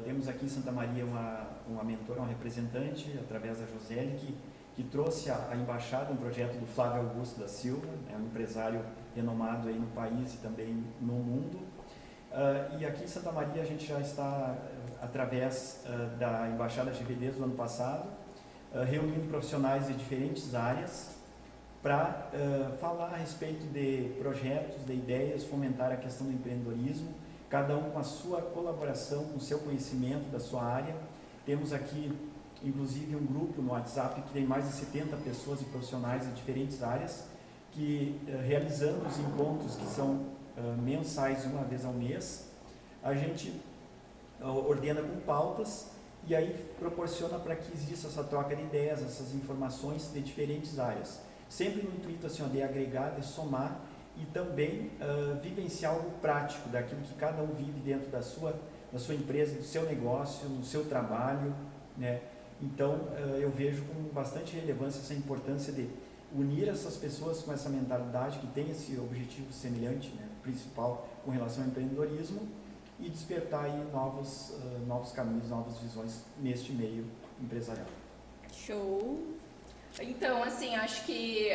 Temos aqui em Santa Maria uma mentora, uma representante, através da Josélia, que trouxe à embaixada um projeto do Flávio Augusto da Silva, um empresário renomado aí no país e também no mundo. E aqui em Santa Maria a gente já está, através da Embaixada GV do ano passado, reunindo profissionais de diferentes áreas para falar a respeito de projetos, de ideias, fomentar a questão do empreendedorismo, cada um com a sua colaboração, com o seu conhecimento da sua área. Temos aqui, inclusive, um grupo no WhatsApp que tem mais de 70 pessoas e profissionais de diferentes áreas, que realizando os encontros que são mensais, uma vez ao mês, a gente ordena com pautas e aí proporciona para que exista essa troca de ideias, essas informações de diferentes áreas. Sempre no intuito assim, de agregar, de somar e também vivenciar algo prático daquilo que cada um vive dentro da sua empresa, do seu negócio, no seu trabalho, né? Então, eu vejo com bastante relevância essa importância de unir essas pessoas com essa mentalidade que tem esse objetivo semelhante, né, principal com relação ao empreendedorismo, e despertar aí novos caminhos, novas visões neste meio empresarial. Show! Então, assim, acho que,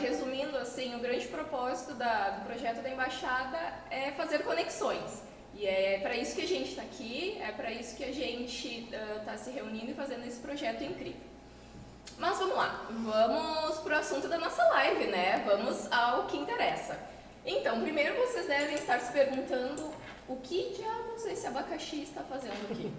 resumindo, assim, o grande propósito do projeto da Embaixada é fazer conexões. E é para isso que a gente está aqui, é para isso que a gente está se reunindo e fazendo esse projeto incrível. Mas vamos lá, vamos para o assunto da nossa live, né? Vamos ao que interessa. Então, primeiro vocês devem estar se perguntando o que diabos esse abacaxi está fazendo aqui?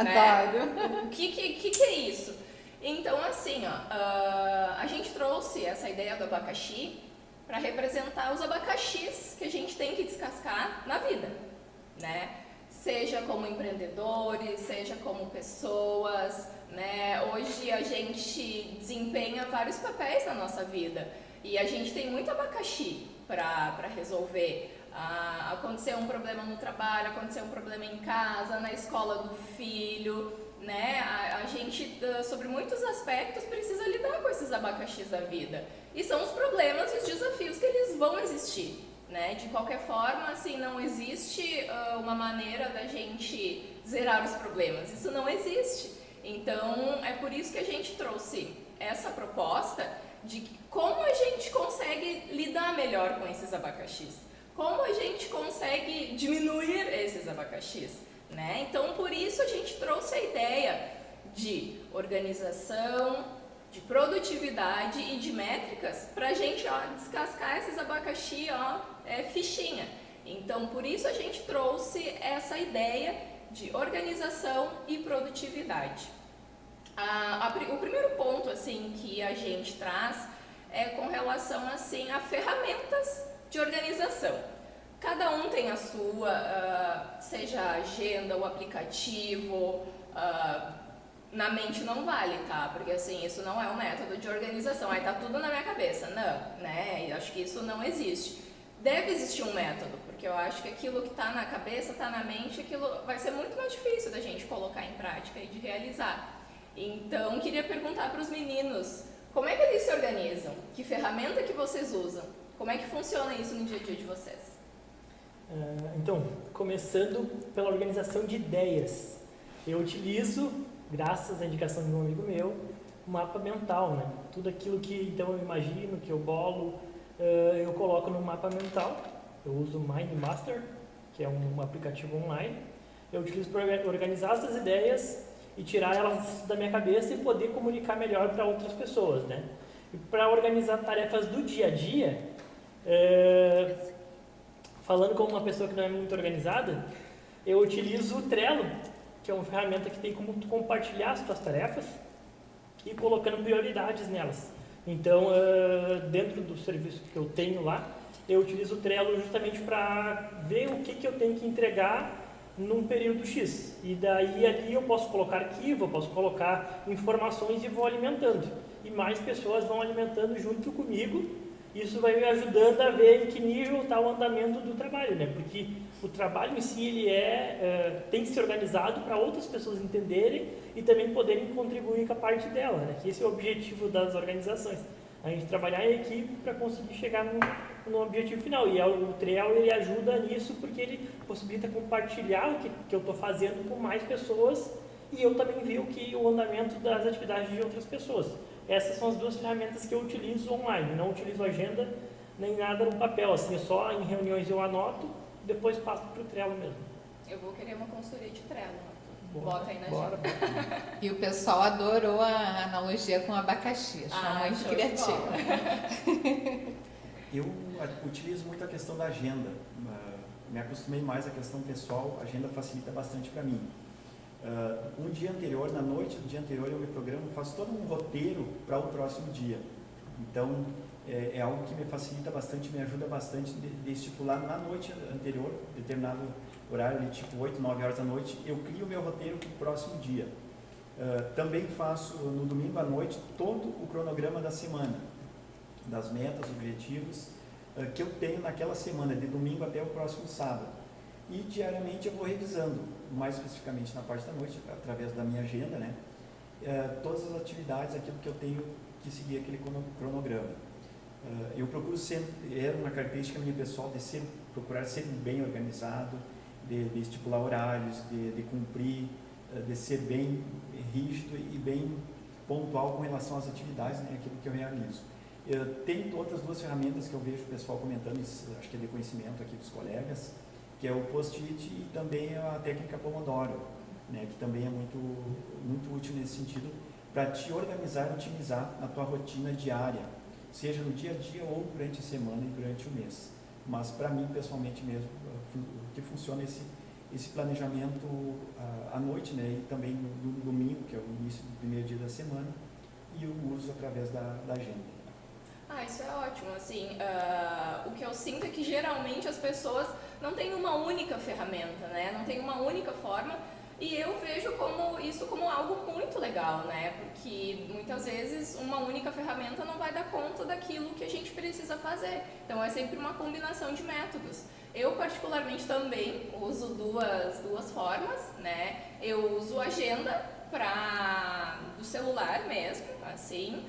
Né? O que é isso? Então, assim, a gente trouxe essa ideia do abacaxi para representar os abacaxis que a gente tem que descascar na vida, né? Seja como empreendedores, seja como pessoas, né? Hoje a gente desempenha vários papéis na nossa vida e a gente tem muito abacaxi para resolver. Aconteceu um problema no trabalho, aconteceu um problema em casa, na escola do filho, né? A gente, sobre muitos aspectos, precisa lidar com esses abacaxis da vida. E são os problemas e os desafios que eles vão existir, né? De qualquer forma, assim, não existe uma maneira da gente zerar os problemas. Isso não existe. Então, é por isso que a gente trouxe essa proposta de como a gente consegue lidar melhor com esses abacaxis. Como a gente consegue diminuir esses abacaxis, né? Então, por isso a gente trouxe a ideia de organização, de produtividade e de métricas para a gente descascar esses abacaxi, fichinha. Então, por isso a gente trouxe essa ideia de organização e produtividade. O primeiro ponto assim que a gente traz é com relação assim a ferramentas de organização. Cada um tem a sua, seja a agenda, o aplicativo, na mente não vale, tá? Porque assim, isso não é um método de organização, aí tá tudo na minha cabeça. Não, né? Eu acho que isso não existe. Deve existir um método, porque eu acho que aquilo que tá na cabeça, tá na mente, aquilo vai ser muito mais difícil da gente colocar em prática e de realizar. Então, queria perguntar para os meninos, como é que eles se organizam? Que ferramenta que vocês usam? Como é que funciona isso no dia a dia de vocês? Então, começando pela organização de ideias. Eu utilizo, graças à indicação de um amigo meu, um mapa mental, né? Tudo aquilo que então eu imagino, que eu bolo, eu coloco no mapa mental. Eu uso o MindMaster, que é um aplicativo online. Eu utilizo para organizar essas ideias e tirar elas da minha cabeça e poder comunicar melhor para outras pessoas, né? E para organizar tarefas do dia a dia, falando como uma pessoa que não é muito organizada, eu utilizo o Trello, que é uma ferramenta que tem como tu compartilhar as tuas tarefas e colocando prioridades nelas. Então, dentro do serviço que eu tenho lá, eu utilizo o Trello justamente para ver o que eu tenho que entregar num período X. E daí ali eu posso colocar arquivo, eu posso colocar informações e vou alimentando. E mais pessoas vão alimentando junto comigo. Isso vai me ajudando a ver em que nível está o andamento do trabalho, né? Porque o trabalho em si ele tem que ser organizado para outras pessoas entenderem e também poderem contribuir com a parte dela, né? Que esse é o objetivo das organizações. A gente trabalhar em equipe para conseguir chegar no objetivo final. E o Trello ele ajuda nisso porque ele possibilita compartilhar o que eu estou fazendo com mais pessoas e eu também ver o andamento das atividades de outras pessoas. Essas são as duas ferramentas que eu utilizo online, não utilizo agenda nem nada no papel, assim, só em reuniões eu anoto, depois passo para o Trello mesmo. Eu vou querer uma consultoria de Trello. Bora, Bota aí na bora. agenda. E o pessoal adorou a analogia com o abacaxi, achou muito show de criativo. bola. Eu utilizo muito a questão da agenda. Me acostumei mais à questão pessoal, a agenda facilita bastante para mim. Um dia anterior, na noite do dia anterior, eu me programo, faço todo um roteiro para o próximo dia. Então, é algo que me facilita bastante, me ajuda bastante de estipular na noite anterior, determinado horário, de tipo 8, 9 horas da noite, eu crio o meu roteiro para o próximo dia. Também faço no domingo à noite todo o cronograma da semana, das metas, objetivos que eu tenho naquela semana, de domingo até o próximo sábado. E diariamente eu vou revisando, mais especificamente na parte da noite, através da minha agenda, né? Todas as atividades, aquilo que eu tenho que seguir aquele cronograma. Eu procuro sempre, é uma característica minha pessoal, de procurar ser bem organizado, de estipular horários, de cumprir, de ser bem rígido e bem pontual com relação às atividades, né, aquilo que eu realizo. Tem outras duas ferramentas que eu vejo o pessoal comentando, acho que é de conhecimento aqui dos colegas, que é o Post-it e também a técnica Pomodoro, né, que também é muito, muito útil nesse sentido, para te organizar e otimizar a tua rotina diária, seja no dia a dia ou durante a semana e durante o mês. Mas para mim, pessoalmente mesmo, que funciona esse planejamento à noite, né, e também no domingo, que é o início do primeiro dia da semana, e o uso através da agenda. Isso é ótimo, assim, o que eu sinto é que geralmente as pessoas não têm uma única ferramenta, né, não tem uma única forma, e eu vejo isso como algo muito legal, né, porque muitas vezes uma única ferramenta não vai dar conta daquilo que a gente precisa fazer, então é sempre uma combinação de métodos. Eu particularmente também uso duas formas, né, eu uso agenda do celular mesmo, assim,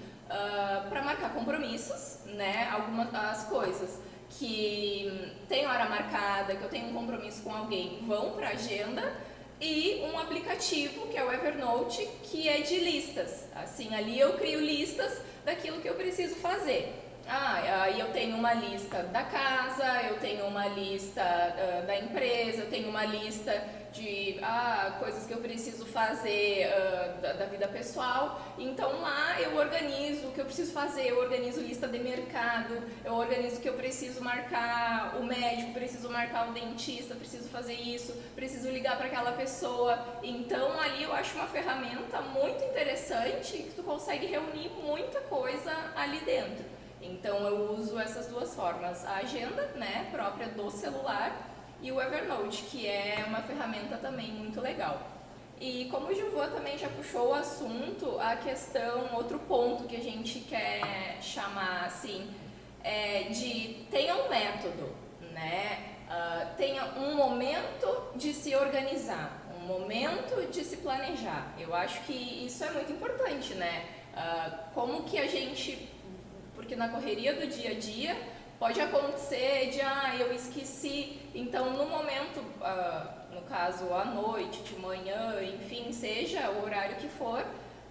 para marcar compromissos, né? Algumas coisas que tem hora marcada, que eu tenho um compromisso com alguém, vão para a agenda, e um aplicativo que é o Evernote, que é de listas. Assim, ali eu crio listas daquilo que eu preciso fazer. Aí eu tenho uma lista da casa, eu tenho uma lista da empresa, eu tenho uma lista de coisas que eu preciso fazer da vida pessoal. Então lá eu organizo o que eu preciso fazer, eu organizo lista de mercado, eu organizo o que eu preciso marcar o médico, preciso marcar o dentista, preciso fazer isso, preciso ligar para aquela pessoa. Então ali eu acho uma ferramenta muito interessante que tu consegue reunir muita coisa ali dentro. Então eu uso essas duas formas, a agenda, né, própria do celular, e o Evernote, que é uma ferramenta também muito legal. E como o Gilvan também já puxou o assunto, a questão, outro ponto que a gente quer chamar assim, tenha um método, né? Tenha um momento de se organizar, um momento de se planejar. Eu acho que isso é muito importante, né? Como que a gente... Porque na correria do dia a dia pode acontecer de, eu esqueci, então no momento, no caso à noite, de manhã, enfim, seja o horário que for,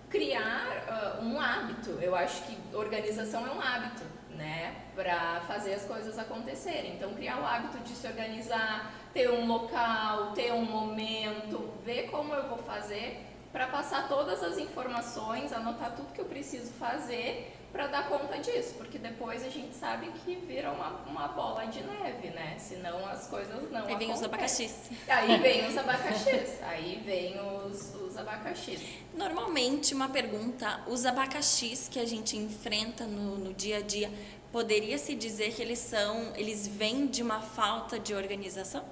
criar um hábito. Eu acho que organização é um hábito, né, para fazer as coisas acontecerem. Então criar o hábito de se organizar, ter um local, ter um momento, ver como eu vou fazer para passar todas as informações, anotar tudo que eu preciso fazer para dar conta disso, porque depois a gente sabe que vira uma bola de neve, né? Senão as coisas não acontecem. Aí vem os abacaxis. Aí vem os abacaxis. Aí vem os abacaxis. Normalmente, uma pergunta, os abacaxis que a gente enfrenta no dia a dia, poderia-se dizer que eles vêm de uma falta de organização?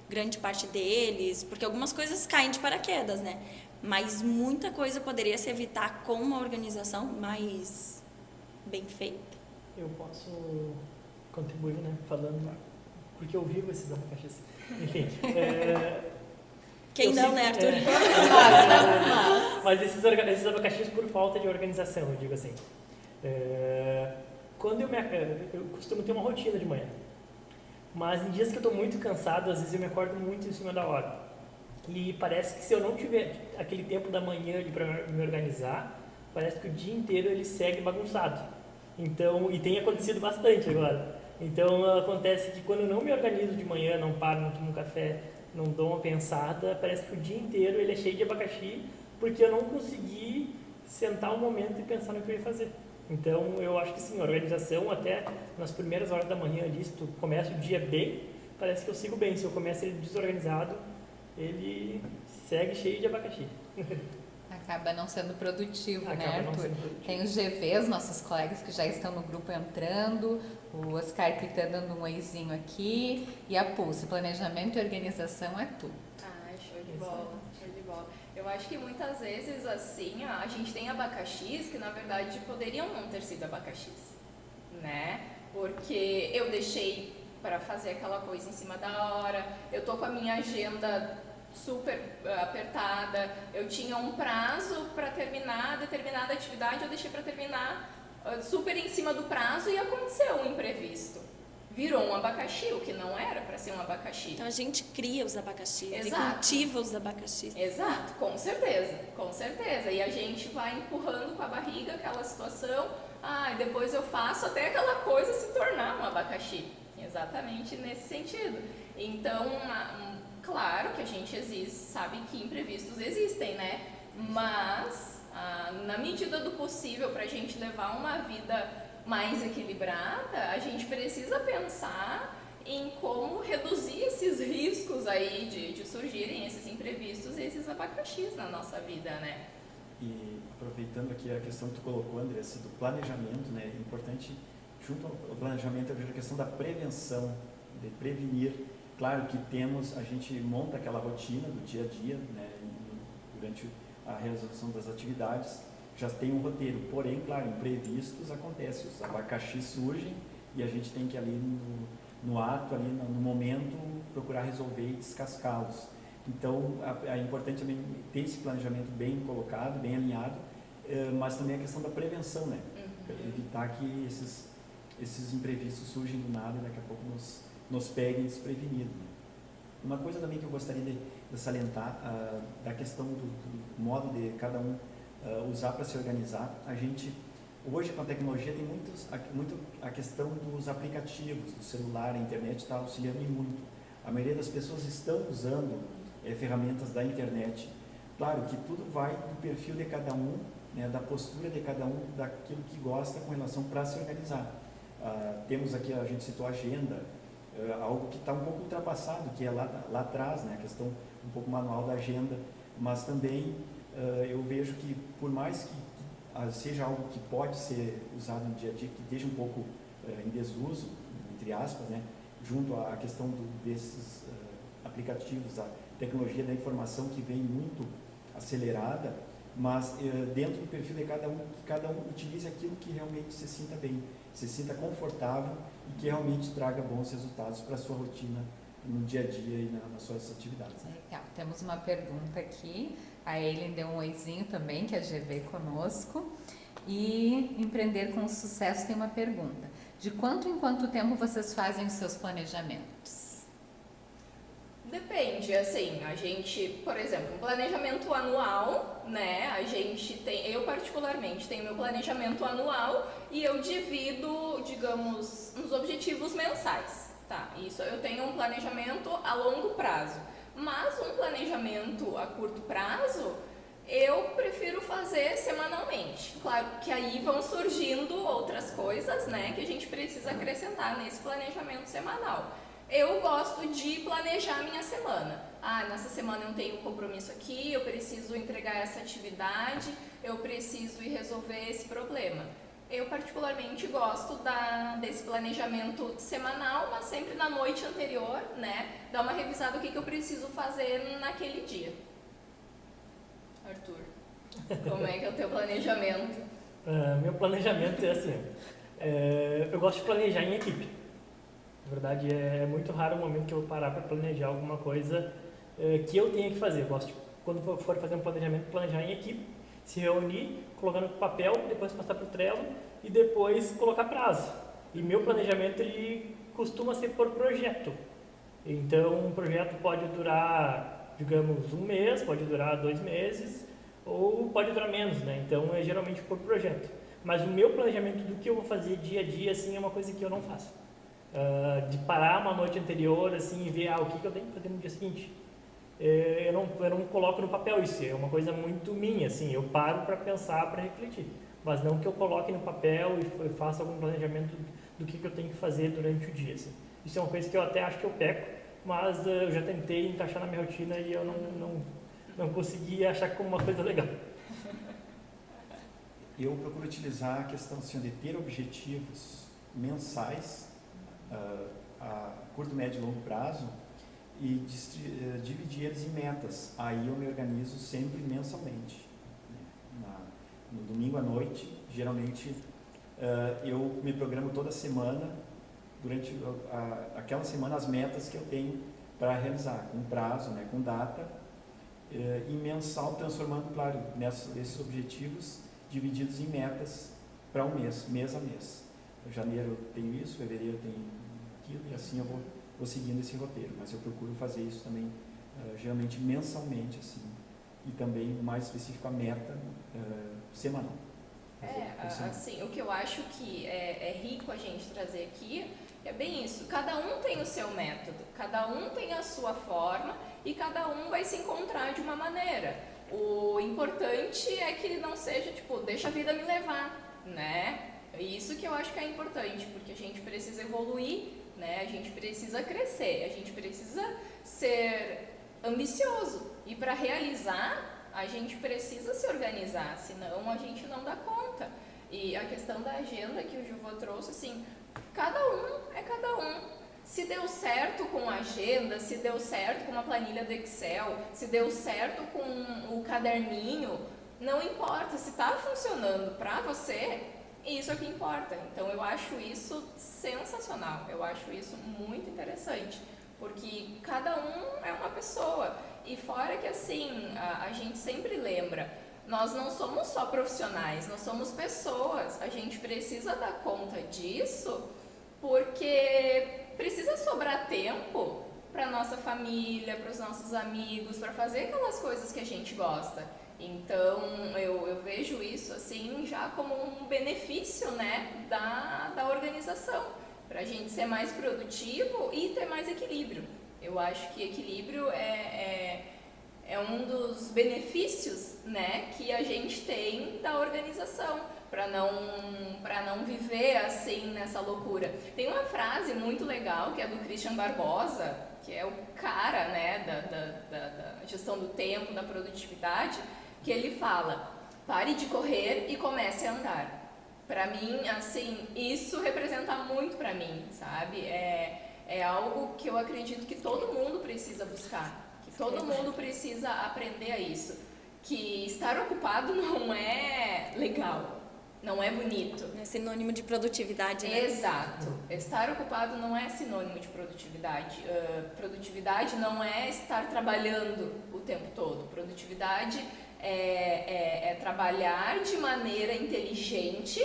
Grande parte deles, porque algumas coisas caem de paraquedas, né? Mas muita coisa poderia se evitar com uma organização mais bem feita. Eu posso contribuir, né, falando, porque eu vivo esses abacaxis. Enfim, Quem não, né, Arthur? Mas esses abacaxis por falta de organização, eu digo assim. Quando eu costumo ter uma rotina de manhã. Mas em dias que eu estou muito cansado, às vezes eu me acordo muito em cima da hora. E parece que se eu não tiver aquele tempo da manhã ali para me organizar, parece que o dia inteiro ele segue bagunçado. Então, e tem acontecido bastante agora. Então acontece que quando eu não me organizo de manhã, não paro, não tomo um café, não dou uma pensada, parece que o dia inteiro ele é cheio de abacaxi, porque eu não consegui sentar um momento e pensar no que eu ia fazer. Então eu acho que sim, a organização até nas primeiras horas da manhã ali, se tu começa o dia bem, parece que eu sigo bem. Se eu começo ele desorganizado, ele segue cheio de abacaxi. Acaba não sendo produtivo, né, Acaba não Arthur? sendo produtivo. Tem os GVs, nossos colegas que já estão no grupo entrando, o Oscar que está dando um oizinho aqui, e a Pulse, planejamento e organização é tudo. Ah, show de bola, show de bola. Eu acho que muitas vezes, assim, a gente tem abacaxis que, na verdade, poderiam não ter sido abacaxis, né? Porque eu deixei para fazer aquela coisa em cima da hora, eu tô com a minha agenda super apertada, eu tinha um prazo para terminar determinada atividade, eu deixei para terminar super em cima do prazo e aconteceu um imprevisto. Virou um abacaxi, o que não era para ser um abacaxi. Então a gente cria os abacaxis e Exato. cultiva os abacaxis. Exato, com certeza, com certeza. E a gente vai empurrando com a barriga aquela situação, e depois eu faço até aquela coisa se tornar um abacaxi. Exatamente nesse sentido. Então, claro que a gente sabe que imprevistos existem, né? Mas, na medida do possível, para a gente levar uma vida mais equilibrada, a gente precisa pensar em como reduzir esses riscos aí de surgirem esses imprevistos e esses abacaxis na nossa vida, né? E aproveitando aqui a questão que tu colocou, Andressa, do planejamento, né? É importante, junto ao planejamento, eu vejo a questão da prevenção, de prevenir. Claro que a gente monta aquela rotina do dia a dia, né? Durante a realização das atividades, já tem um roteiro, porém, claro, imprevistos acontecem, os abacaxis surgem e a gente tem que ali no ato, ali no momento, procurar resolver e descascá-los. Então, é importante também ter esse planejamento bem colocado, bem alinhado, mas também a questão da prevenção, né? Evitar que esses imprevistos surgem do nada e daqui a pouco nos peguem desprevenidos. Né? Uma coisa também que eu gostaria de salientar, da questão do modo de cada um usar para se organizar, a gente, hoje com a tecnologia, tem muito a questão dos aplicativos, do celular, a internet está auxiliando muito. A maioria das pessoas estão usando ferramentas da internet. Claro que tudo vai do perfil de cada um, né, da postura de cada um, daquilo que gosta com relação para se organizar. Temos aqui, a gente citou a agenda, algo que está um pouco ultrapassado, que é lá atrás, né, a questão um pouco manual da agenda, mas também eu vejo que por mais que seja algo que pode ser usado no dia a dia, que esteja um pouco em desuso, entre aspas, né, junto à questão desses aplicativos, a tecnologia da informação que vem muito acelerada, mas dentro do perfil de cada um, que cada um utilize aquilo que realmente se sinta bem, se sinta confortável e que realmente traga bons resultados para a sua rotina no dia a dia e nas suas atividades. Legal, temos uma pergunta aqui, a Eileen deu um oizinho também, que é GV conosco, e Empreender com Sucesso tem uma pergunta: de quanto em quanto tempo vocês fazem os seus planejamentos? Depende, assim, a gente, por exemplo, um planejamento anual, né, eu particularmente tenho meu planejamento anual e eu divido, digamos, nos objetivos mensais, tá? Isso eu tenho um planejamento a longo prazo, mas um planejamento a curto prazo, eu prefiro fazer semanalmente. Claro que aí vão surgindo outras coisas, né, que a gente precisa acrescentar nesse planejamento semanal. Eu gosto de planejar a minha semana. Nessa semana eu tenho um compromisso aqui, eu preciso entregar essa atividade, eu preciso ir resolver esse problema. Eu particularmente gosto desse planejamento semanal, mas sempre na noite anterior, né? Dar uma revisada o que eu preciso fazer naquele dia. Arthur, como é que é o teu planejamento? Meu planejamento é assim, eu gosto de planejar em equipe. Na verdade, é muito raro o momento que eu vou parar para planejar alguma coisa que eu tenha que fazer. Eu gosto de, quando for fazer um planejamento, planejar em equipe, se reunir, colocar no papel, depois passar para o Trello e depois colocar prazo. E meu planejamento, ele costuma ser por projeto. Então, um projeto pode durar, digamos, 1 mês, pode durar 2 meses, ou pode durar menos, né? Então, é geralmente por projeto. Mas o meu planejamento do que eu vou fazer dia a dia, assim, é uma coisa que eu não faço. De parar uma noite anterior, assim, e ver, o que eu tenho que fazer no dia seguinte. Eu não coloco no papel isso, é uma coisa muito minha, assim, eu paro para pensar, para refletir. Mas não que eu coloque no papel e faça algum planejamento do que eu tenho que fazer durante o dia, assim. Isso é uma coisa que eu até acho que eu peco, mas eu já tentei encaixar na minha rotina e eu não consegui achar como uma coisa legal. Eu procuro utilizar a questão assim, de ter objetivos mensais a curto, médio e longo prazo e dividir eles em metas. Aí eu me organizo sempre mensalmente. No domingo à noite, geralmente eu me programo toda semana, durante aquela semana, as metas que eu tenho para realizar, com prazo, né, com data, e mensal, transformando, claro, nesses objetivos divididos em metas para um mês, mês a mês. Em janeiro eu tenho isso, fevereiro eu tenho aquilo, e assim eu vou seguindo esse roteiro. Mas eu procuro fazer isso também, geralmente mensalmente, assim, e também, mais específico, a meta semanal. Assim, o que eu acho que é rico a gente trazer aqui é bem isso. Cada um tem o seu método, cada um tem a sua forma e cada um vai se encontrar de uma maneira. O importante é que não seja, tipo, deixa a vida me levar, né? Isso que eu acho que é importante, porque a gente precisa evoluir, né? A gente precisa crescer, a gente precisa ser ambicioso. E para realizar, a gente precisa se organizar, senão a gente não dá conta. E a questão da agenda que o Juvô trouxe, assim, cada um é cada um. Se deu certo com a agenda, se deu certo com uma planilha do Excel, se deu certo com o caderninho, não importa. Se está funcionando para você, isso é o que importa. Então eu acho isso sensacional, eu acho isso muito interessante, porque cada um é uma pessoa. E fora que assim, a gente sempre lembra, nós não somos só profissionais, nós somos pessoas. A gente precisa dar conta disso, porque precisa sobrar tempo para nossa família, para os nossos amigos, para fazer aquelas coisas que a gente gosta. Então eu vejo isso assim já como um benefício, né, da organização, para a gente ser mais produtivo e ter mais equilíbrio. Eu acho que equilíbrio é um dos benefícios, né, que a gente tem da organização, para não viver assim nessa loucura. Tem uma frase muito legal que é do Christian Barbosa, que é o cara, né, da gestão do tempo, da produtividade, que ele fala: pare de correr e comece a andar. Para mim, assim, isso representa muito para mim, sabe? É algo que eu acredito que todo mundo precisa buscar, que todo mundo precisa aprender a isso, que estar ocupado não é legal, não é bonito. É sinônimo de produtividade, né? Exato. Estar ocupado não é sinônimo de produtividade. Produtividade não é estar trabalhando o tempo todo. Produtividade é trabalhar de maneira inteligente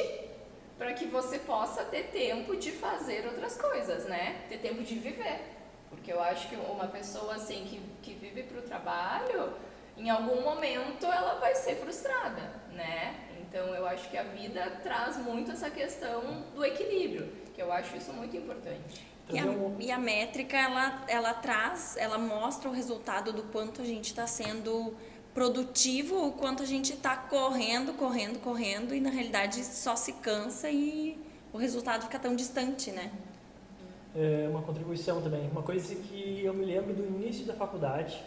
para que você possa ter tempo de fazer outras coisas, né? Ter tempo de viver. Porque eu acho que uma pessoa assim que vive para o trabalho, em algum momento ela vai ser frustrada, né? Então eu acho que a vida traz muito essa questão do equilíbrio, que eu acho isso muito importante. E a métrica, ela mostra o resultado do quanto a gente está sendo produtivo, o quanto a gente está correndo e na realidade só se cansa e o resultado fica tão distante, né? É uma contribuição também, uma coisa que eu me lembro do início da faculdade,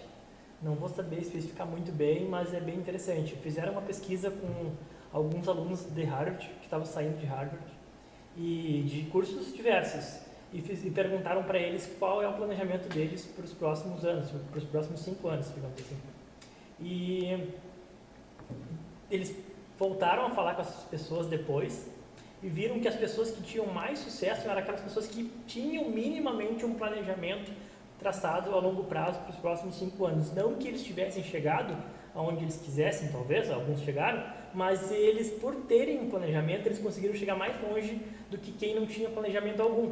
não vou saber especificar muito bem, mas é bem interessante. Fizeram uma pesquisa com alguns alunos de Harvard, que estavam saindo de Harvard, e de cursos diversos, e perguntaram para eles qual é o planejamento deles para os próximos anos, para os próximos 5 anos, digamos assim. E eles voltaram a falar com essas pessoas depois e viram que as pessoas que tinham mais sucesso eram aquelas pessoas que tinham minimamente um planejamento traçado a longo prazo para os próximos 5 anos. Não que eles tivessem chegado aonde eles quisessem, talvez, alguns chegaram, mas eles, por terem um planejamento, eles conseguiram chegar mais longe do que quem não tinha planejamento algum.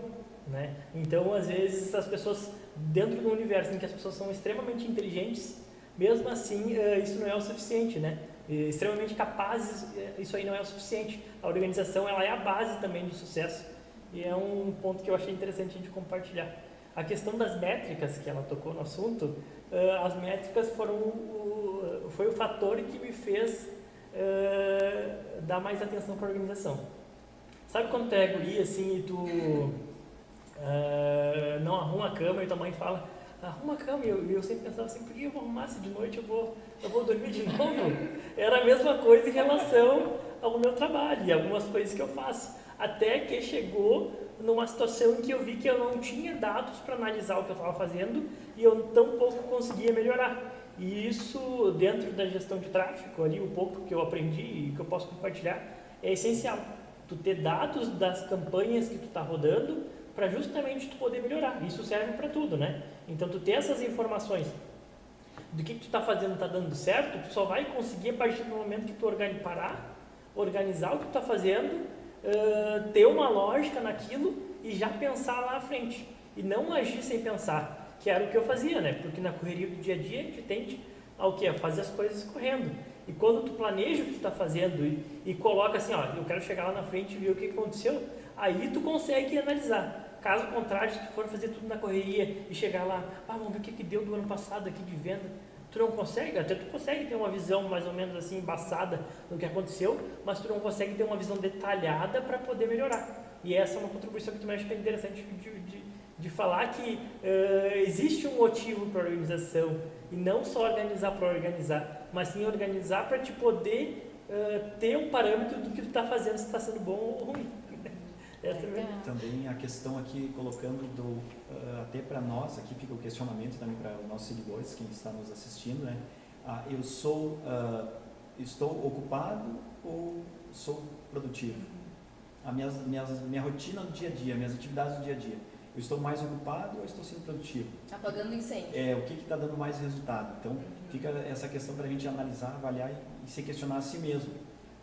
né? Então, às vezes, as pessoas, dentro do universo em que as pessoas são extremamente inteligentes, mesmo assim, isso não é o suficiente, né? Extremamente capazes, isso aí não é o suficiente. A organização, ela é a base também do sucesso, e é um ponto que eu achei interessante a gente compartilhar. A questão das métricas, que ela tocou no assunto, as métricas foi o fator que me fez dar mais atenção para a organização. Sabe quando tu é guri, assim, e tu não arruma a cama e tua mãe fala, arruma a cama, e eu sempre pensava assim, por que eu vou arrumar se de noite eu vou dormir de novo? Era a mesma coisa em relação ao meu trabalho e algumas coisas que eu faço. Até que chegou numa situação em que eu vi que eu não tinha dados para analisar o que eu estava fazendo e eu tampouco conseguia melhorar. E isso, dentro da gestão de tráfego, ali o pouco que eu aprendi e que eu posso compartilhar, é essencial. Tu ter dados das campanhas que tu está rodando para justamente tu poder melhorar. Isso serve para tudo, né? Então, tu ter essas informações do que tu está fazendo está dando certo, tu só vai conseguir a partir do momento que tu organizar o que tu está fazendo, ter uma lógica naquilo e já pensar lá à frente. E não agir sem pensar, que era o que eu fazia, né? Porque na correria do dia a dia a gente tende ao quê? A fazer as coisas correndo. E quando tu planeja o que tu está fazendo e coloca assim, ó, eu quero chegar lá na frente e ver o que aconteceu, aí tu consegue analisar. Caso contrário, se tu for fazer tudo na correria e chegar lá, vamos ver o que deu do ano passado aqui de venda, tu não consegue, até tu consegue ter uma visão mais ou menos assim, embaçada do que aconteceu, mas tu não consegue ter uma visão detalhada para poder melhorar. E essa é uma contribuição que tu acha que é interessante de falar que existe um motivo para a organização, e não só organizar para organizar, mas sim organizar para te poder ter um parâmetro do que tu está fazendo, se está sendo bom ou ruim. Também a questão aqui, colocando até para nós, aqui fica o questionamento também para os nossos seguidores, quem está nos assistindo, né? Estou ocupado ou sou produtivo? Minha rotina do dia a dia, minhas atividades do dia a dia. Eu estou mais ocupado ou estou sendo produtivo? Apagando incêndio. O que está dando mais resultado? Então, fica essa questão para a gente analisar, avaliar e se questionar a si mesmo,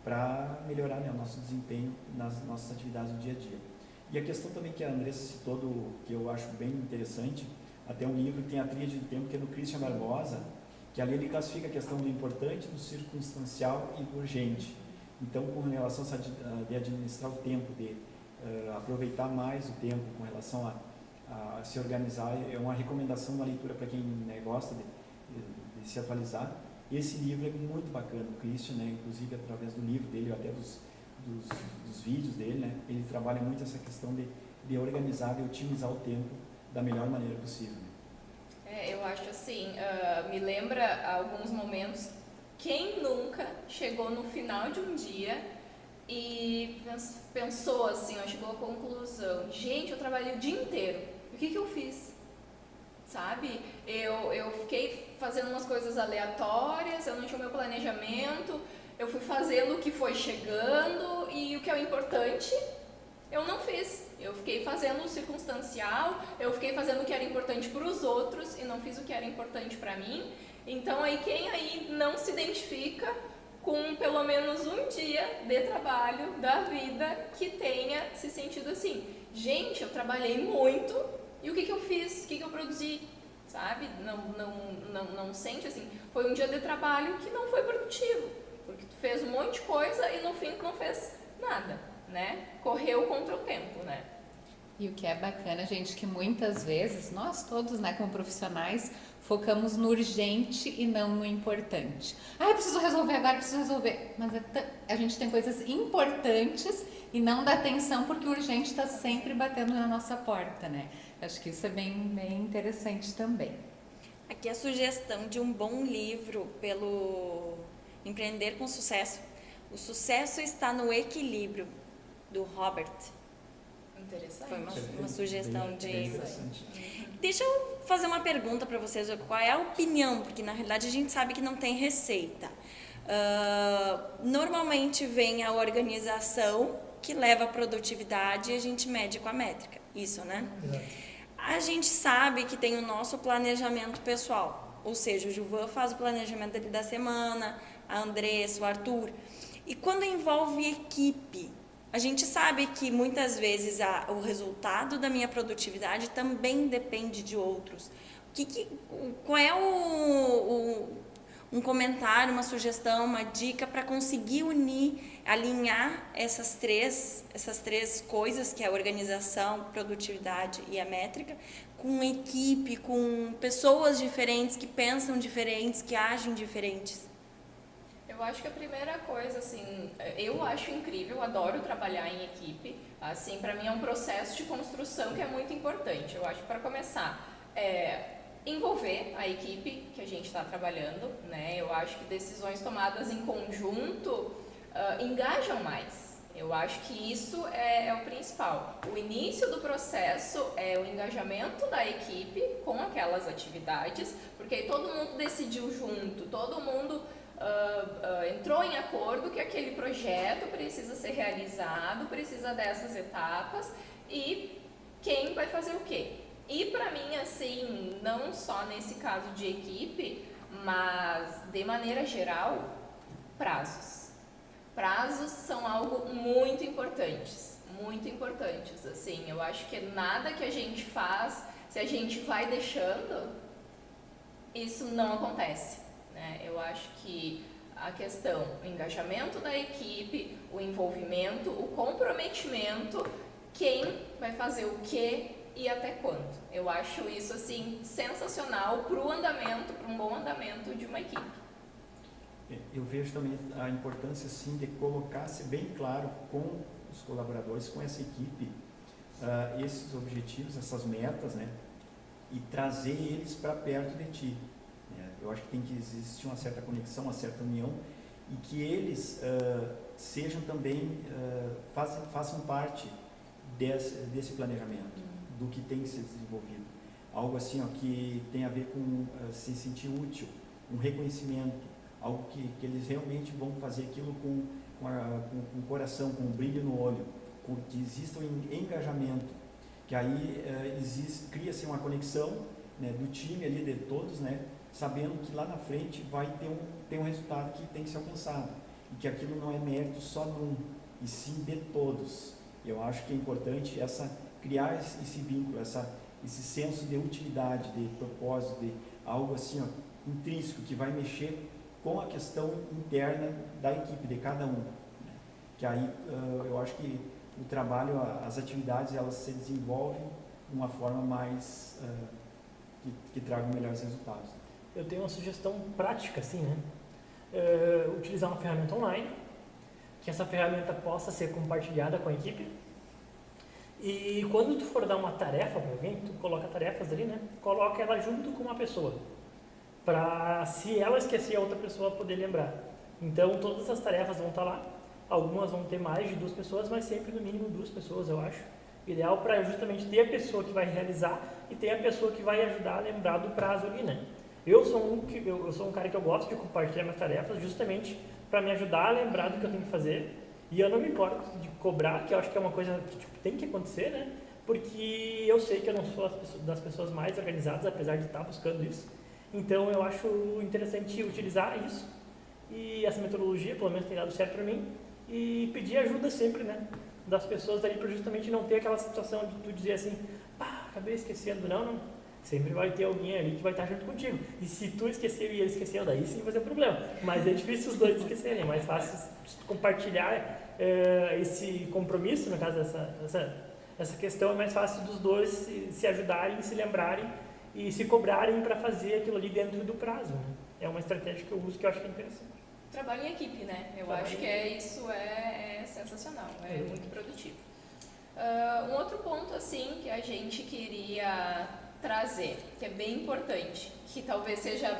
para melhorar, né, o nosso desempenho nas nossas atividades do dia a dia. E a questão também que a Andressa citou, que eu acho bem interessante, até um livro que tem a tríade do tempo, que é do Christian Barbosa, que ali ele classifica a questão do importante, do circunstancial e do urgente. Então, com relação a administrar o tempo, de aproveitar mais o tempo com relação a se organizar, é uma recomendação da leitura para quem, né, gosta de se atualizar. Esse livro é muito bacana, o Christian, né, inclusive através do livro dele, até dos vídeos dele, né, ele trabalha muito essa questão de organizar e otimizar o tempo da melhor maneira possível. Eu acho assim, me lembra alguns momentos, quem nunca chegou no final de um dia e pensou assim, chegou à conclusão, gente, eu trabalhei o dia inteiro, o que eu fiz? Sabe? Eu fiquei fazendo umas coisas aleatórias, eu não tinha o meu planejamento, eu fui fazendo o que foi chegando e o que é o importante eu não fiz. Eu fiquei fazendo o circunstancial, eu fiquei fazendo o que era importante para os outros e não fiz o que era importante para mim. Então aí quem aí não se identifica com pelo menos um dia de trabalho da vida que tenha se sentido assim, gente, eu trabalhei muito, e o que eu fiz? O que eu produzi? Sabe? Não sente assim. Foi um dia de trabalho que não foi produtivo. Porque tu fez um monte de coisa e no fim tu não fez nada, né? Correu contra o tempo, né? E o que é bacana, gente, que muitas vezes nós todos, né, como profissionais, focamos no urgente e não no importante. Eu preciso resolver agora, preciso resolver. Mas a gente tem coisas importantes e não dá atenção porque o urgente está sempre batendo na nossa porta, né? Acho que isso é bem interessante também. Aqui a sugestão de um bom livro pelo Empreender com Sucesso. O sucesso está no equilíbrio, do Robert. Interessante. Foi uma sugestão bem de... interessante. Deixa eu fazer uma pergunta para vocês, qual é a opinião, porque na realidade a gente sabe que não tem receita. Normalmente vem a organização que leva a produtividade e a gente mede com a métrica, isso, né? A gente sabe que tem o nosso planejamento pessoal, ou seja, o Gilvan faz o planejamento dele da semana, a Andressa, o Arthur, e quando envolve equipe, A gente sabe que muitas vezes o resultado da minha produtividade também depende de outros. Qual é um comentário, uma sugestão, uma dica para conseguir unir, alinhar essas três coisas, que é a organização, produtividade e a métrica, com equipe, com pessoas diferentes, que pensam diferentes, que agem diferentes? Eu acho que a primeira coisa, assim, eu acho incrível, adoro trabalhar em equipe. Assim, para mim é um processo de construção que é muito importante. Eu acho que, para começar, envolver a equipe que a gente está trabalhando, né? Eu acho que decisões tomadas em conjunto engajam mais. Eu acho que isso é o principal. O início do processo é o engajamento da equipe com aquelas atividades, porque aí todo mundo decidiu junto, todo mundo entrou em acordo que aquele projeto precisa ser realizado, precisa dessas etapas e quem vai fazer o quê. E para mim, assim, não só nesse caso de equipe, mas de maneira geral, prazos. Prazos são algo muito importantes, assim, eu acho que nada que a gente faz, se a gente vai deixando, isso não acontece, né? Eu acho que a questão, o engajamento da equipe, o envolvimento, o comprometimento, quem vai fazer o quê e até quando. Eu acho isso, assim, sensacional para um bom andamento de uma equipe. Eu vejo também a importância, sim, de colocar-se bem claro com os colaboradores, com essa equipe, esses objetivos, essas metas, né? E trazer eles para perto de ti. Eu acho que tem que existir uma certa conexão, uma certa união, e que eles sejam também, façam parte desse planejamento, do que tem que ser desenvolvido. Algo assim, ó, que tem a ver com se sentir útil, um reconhecimento, algo que eles realmente vão fazer aquilo com o coração, com um brilho no olho, que exista um engajamento, que aí cria-se uma conexão, né, do time ali, de todos, né, sabendo que lá na frente vai ter um resultado que tem que ser alcançado, e que aquilo não é mérito só de um, e sim de todos. Eu acho que é importante criar esse vínculo, esse senso de utilidade, de propósito, de algo assim, ó, intrínseco, que vai mexer com a questão interna da equipe, de cada um, né? Que aí eu acho que o trabalho, as atividades, elas se desenvolvem de uma forma mais que tragam melhores resultados. Eu tenho uma sugestão prática, assim, né? Utilizar uma ferramenta online, que essa ferramenta possa ser compartilhada com a equipe. E quando tu for dar uma tarefa para alguém, tu coloca tarefas ali, né? Coloca ela junto com uma pessoa, para, se ela esquecer, a outra pessoa poder lembrar. Então, todas as tarefas vão estar lá. Algumas vão ter mais de 2 pessoas, mas sempre no mínimo 2 pessoas, eu acho. Ideal para justamente ter a pessoa que vai realizar e ter a pessoa que vai ajudar a lembrar do prazo ali, né? Eu sou um cara que eu gosto de compartilhar minhas tarefas justamente para me ajudar a lembrar do que eu tenho que fazer. E eu não me importo de cobrar, que eu acho que é uma coisa que tem que acontecer, né? Porque eu sei que eu não sou das pessoas mais organizadas, apesar de estar buscando isso. Então, eu acho interessante utilizar isso, e essa metodologia, pelo menos, tem dado certo para mim, e pedir ajuda sempre, né, das pessoas ali, para justamente não ter aquela situação de tu dizer assim, acabei esquecendo. Não, sempre vai ter alguém ali que vai estar junto contigo, e se tu esqueceu e ele esqueceu, daí sim vai ser um problema, mas é difícil os dois esquecerem, é mais fácil compartilhar esse compromisso, no caso, essa questão, é mais fácil dos dois se ajudarem, se lembrarem, e se cobrarem para fazer aquilo ali dentro do prazo, né? É uma estratégia que eu uso, que eu acho que é interessante. Trabalho em equipe, né? Eu acho que isso é sensacional, é muito produtivo. Um outro ponto, assim, que a gente queria trazer, que é bem importante, que talvez seja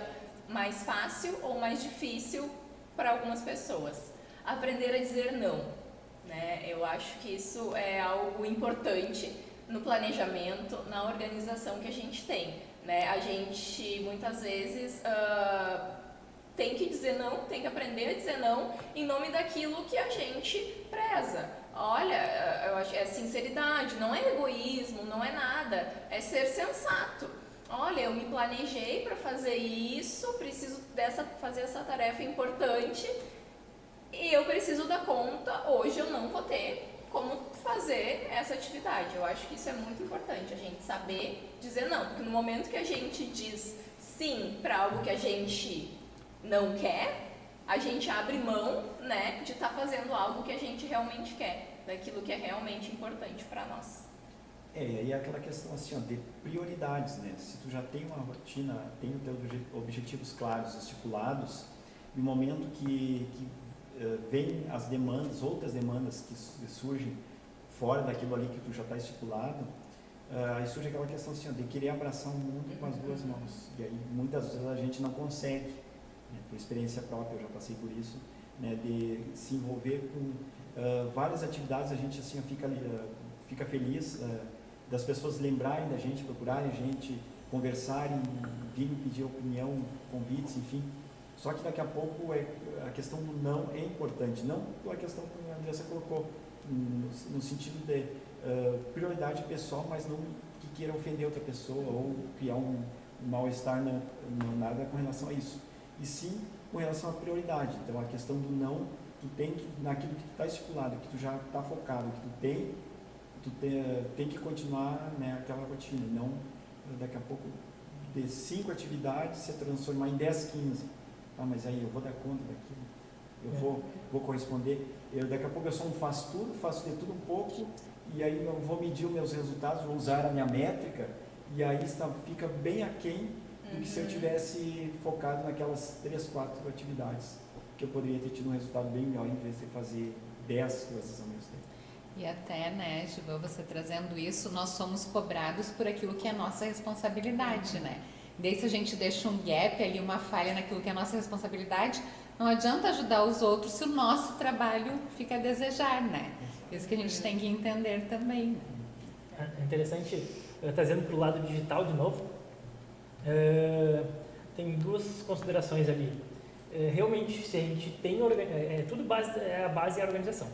mais fácil ou mais difícil para algumas pessoas. Aprender a dizer não, né? Eu acho que isso é algo importante no planejamento, na organização que a gente tem, né? A gente muitas vezes tem que dizer não, tem que aprender a dizer não em nome daquilo que a gente preza. Olha, eu acho que é sinceridade, não é egoísmo, não é nada, é ser sensato. Olha, eu me planejei para fazer isso, preciso fazer essa tarefa importante e eu preciso dar conta, hoje eu não vou ter como fazer essa atividade. Eu acho que isso é muito importante, a gente saber dizer não, porque no momento que a gente diz sim para algo que a gente não quer, a gente abre mão, né, de estar fazendo algo que a gente realmente quer, daquilo que é realmente importante para nós. E aquela questão assim, ó, de prioridades, né? Se tu já tem uma rotina, tem os teus objetivos claros, estipulados, no momento que vem as demandas, outras demandas que surgem fora daquilo ali que tu já está estipulado, aí surge aquela questão assim, ó, de querer abraçar o mundo com as duas mãos. E aí muitas vezes a gente não consegue, né? Por experiência própria, eu já passei por isso, né? De se envolver com várias atividades, a gente assim fica feliz das pessoas lembrarem da gente, procurarem a gente, conversarem, virem pedir opinião, convites, enfim. Só que daqui a pouco a questão do não é importante, não pela questão que a Andressa colocou, no sentido de prioridade pessoal, mas não que queira ofender outra pessoa ou criar um mal-estar, não nada com relação a isso. E sim com relação à prioridade. Então a questão do não, tu tem que, naquilo que tu está estipulado, que tu já está focado, que tu tem que continuar, né, aquela rotina, não daqui a pouco de 5 atividades se transformar em 10, 15. Mas aí eu vou dar conta daquilo, eu vou corresponder. Daqui a pouco eu só faço de tudo um pouco, e aí eu vou medir os meus resultados, vou usar a minha métrica, e aí fica bem aquém do que se eu tivesse focado naquelas 3, 4 atividades, que eu poderia ter tido um resultado bem melhor em vez de fazer 10 coisas ao mesmo tempo. E até, né, Giba, você trazendo isso, nós somos cobrados por aquilo que é nossa responsabilidade, né? Daí se a gente deixa um gap ali, uma falha naquilo que é nossa responsabilidade, não adianta ajudar os outros se o nosso trabalho fica a desejar, né? Isso que a gente tem que entender também. É interessante, trazendo para o lado digital de novo, tem 2 considerações ali. Realmente, se a gente tem... a base é a organização.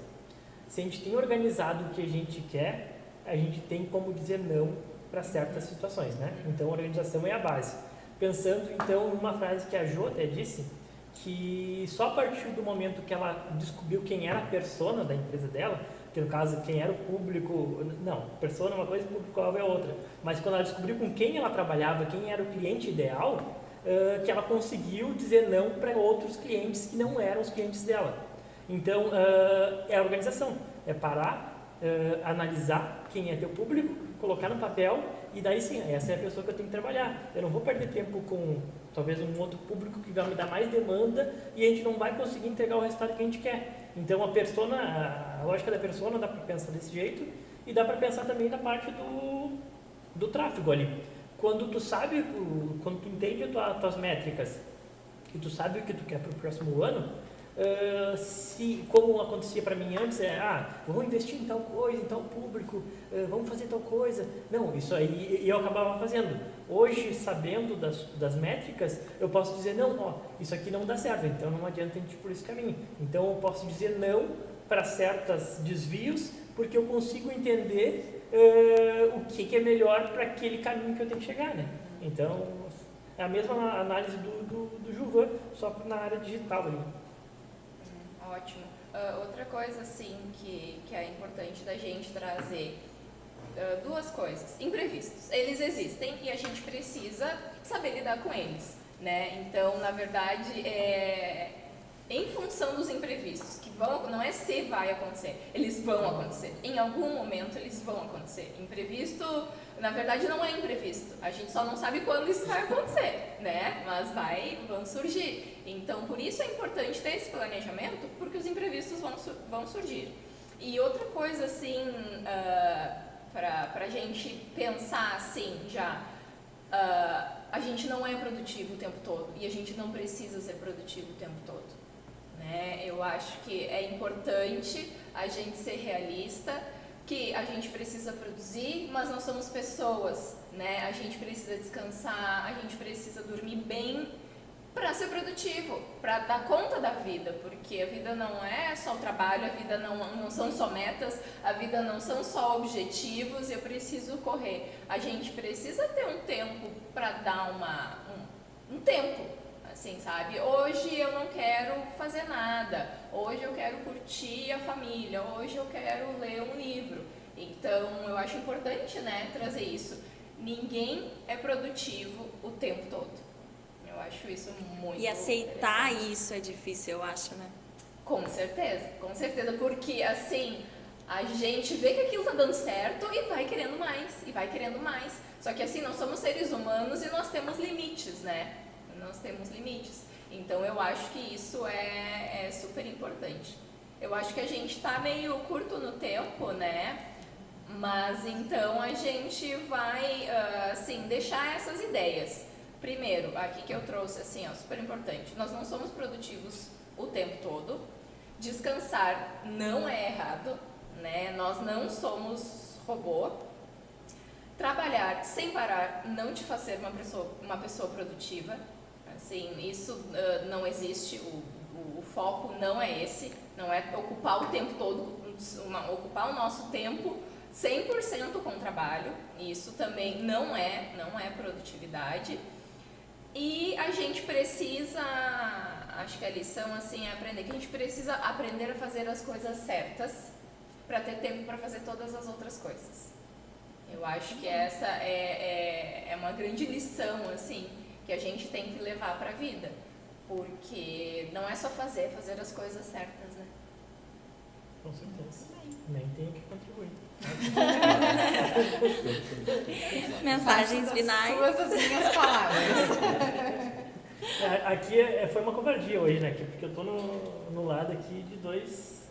Se a gente tem organizado o que a gente quer, a gente tem como dizer não para certas situações, né? Então, a organização é a base. Pensando, então, numa frase que a Jo até disse, que só a partir do momento que ela descobriu quem era a persona da empresa dela, que no caso, quem era o público... Não, persona é uma coisa e público-alvo é outra. Mas quando ela descobriu com quem ela trabalhava, quem era o cliente ideal, que ela conseguiu dizer não para outros clientes que não eram os clientes dela. Então, é a organização, é parar, analisar quem é teu público, colocar no papel e daí sim, essa é a pessoa que eu tenho que trabalhar. Eu não vou perder tempo com talvez um outro público que vai me dar mais demanda e a gente não vai conseguir entregar o resultado que a gente quer. Então, a lógica da persona dá para pensar desse jeito e dá para pensar também na parte do tráfego ali. Quando tu sabe, quando tu entende as tuas métricas e tu sabe o que tu quer para o próximo ano, como acontecia para mim antes, vamos investir em tal coisa, em tal público, vamos fazer tal coisa. Não, isso aí eu acabava fazendo. Hoje, sabendo das métricas, eu posso dizer, não, isso aqui não dá certo, então não adianta a gente ir por esse caminho. Então eu posso dizer não para certos desvios, porque eu consigo entender o que é melhor para aquele caminho que eu tenho que chegar, né? Então, é a mesma análise do Juvan, só na área digital ali. Ótimo. Outra coisa, assim, que é importante da gente trazer, 2 coisas. Imprevistos. Eles existem e a gente precisa saber lidar com eles, né? Então, na verdade, em função dos imprevistos, que não é se vai acontecer, eles vão acontecer. Em algum momento, eles vão acontecer. Imprevisto, na verdade, não é imprevisto. A gente só não sabe quando isso vai acontecer, né? Mas vão surgir. Então, por isso é importante ter esse planejamento, porque os imprevistos vão surgir. E outra coisa, assim, para a gente pensar assim já, a gente não é produtivo o tempo todo e a gente não precisa ser produtivo o tempo todo, né? Eu acho que é importante a gente ser realista, que a gente precisa produzir, mas nós somos pessoas, né? A gente precisa descansar, a gente precisa dormir bem para ser produtivo, para dar conta da vida, porque a vida não é só o trabalho, a vida não são só metas, a vida não são só objetivos, eu preciso correr. A gente precisa ter um tempo para dar um tempo, assim, sabe? Hoje eu não quero fazer nada, hoje eu quero curtir a família, hoje eu quero ler um livro. Então, eu acho importante, né, trazer isso. Ninguém é produtivo o tempo todo. Eu acho isso muito E aceitar isso é difícil, eu acho, né? Com certeza, porque assim, a gente vê que aquilo tá dando certo e vai querendo mais, Só que assim, nós somos seres humanos e nós temos limites, né? Então eu acho que isso é super importante. Eu acho que a gente tá meio curto no tempo, né? Mas então a gente vai, assim, deixar essas ideias. Primeiro, aqui que eu trouxe, assim, ó, super importante. Nós não somos produtivos o tempo todo. Descansar não é errado, né? Nós não somos robô. Trabalhar sem parar não te faz ser uma pessoa produtiva. Assim, isso não existe. O foco não é esse. Não é ocupar o tempo todo, ocupar o nosso tempo 100% com trabalho. Isso também não é produtividade. E a gente precisa, acho que a lição assim é aprender que a gente precisa aprender a fazer as coisas certas para ter tempo para fazer todas as outras coisas. Eu acho que essa é uma grande lição assim que a gente tem que levar para a vida, porque não é só fazer as coisas certas, né? Com certeza. Nem tenho que contribuir. Mensagens finais. Suas as minhas palavras. Aqui foi uma covardia hoje, né? Porque eu tô no lado aqui de 2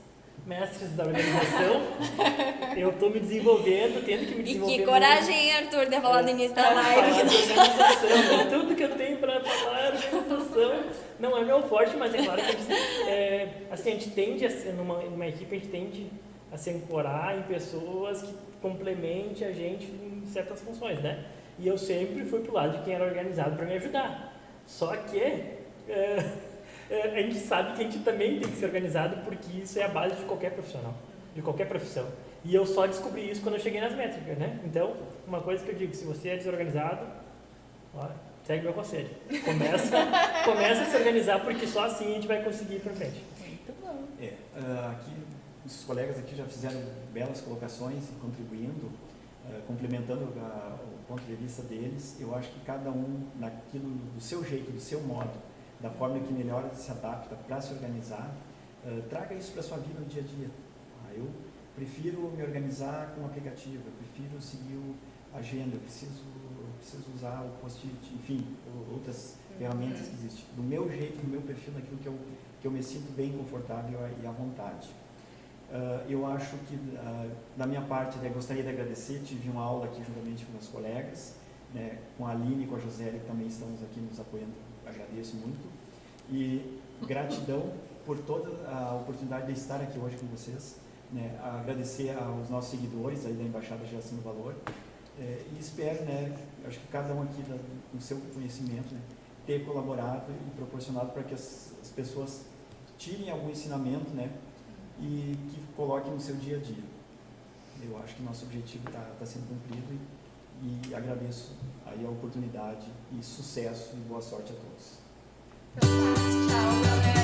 mestres da organização. Eu tô me desenvolvendo, tendo que me E desenvolver. que coragem, hein, Arthur, de falar no início da live. Falar de organização, tudo que eu tenho para falar é organização. Não é meu forte, mas é claro que a gente tende a ser, numa equipe, a gente tende a se ancorar em pessoas que complementem a gente em certas funções, né? E eu sempre fui pro lado de quem era organizado para me ajudar. Só que a gente sabe que a gente também tem que ser organizado, porque isso é a base de qualquer profissional, de qualquer profissão. E eu só descobri isso quando eu cheguei nas métricas, né? Então, uma coisa que eu digo, se você é desorganizado, segue meu conselho. Começa a se organizar, porque só assim a gente vai conseguir ir para frente. Muito bom. Aqui, os colegas aqui já fizeram belas colocações e contribuindo, complementando o ponto de vista deles. Eu acho que cada um, naquilo do seu jeito, do seu modo, da forma que melhor se adapta para se organizar, traga isso para a sua vida no dia a dia. Eu prefiro me organizar com o aplicativo, eu prefiro seguir a agenda, eu preciso usar o post-it, enfim, outras ferramentas que existem. Do meu jeito, do meu perfil, naquilo que eu me sinto bem confortável e à vontade. Eu acho que, da minha parte, gostaria de agradecer, tive uma aula aqui juntamente com meus colegas, né, com a Aline e com a Josélia, que também estamos aqui nos apoiando, agradeço muito. E gratidão por toda a oportunidade de estar aqui hoje com vocês, né, agradecer aos nossos seguidores aí da Embaixada Geração do Valor, e espero, né, acho que cada um aqui com seu conhecimento, né, ter colaborado e proporcionado para que as pessoas tirem algum ensinamento, né, e que coloquem no seu dia a dia. Eu acho que nosso objetivo está sendo cumprido e agradeço aí a oportunidade e sucesso e boa sorte a todos. Então, tchau, galera.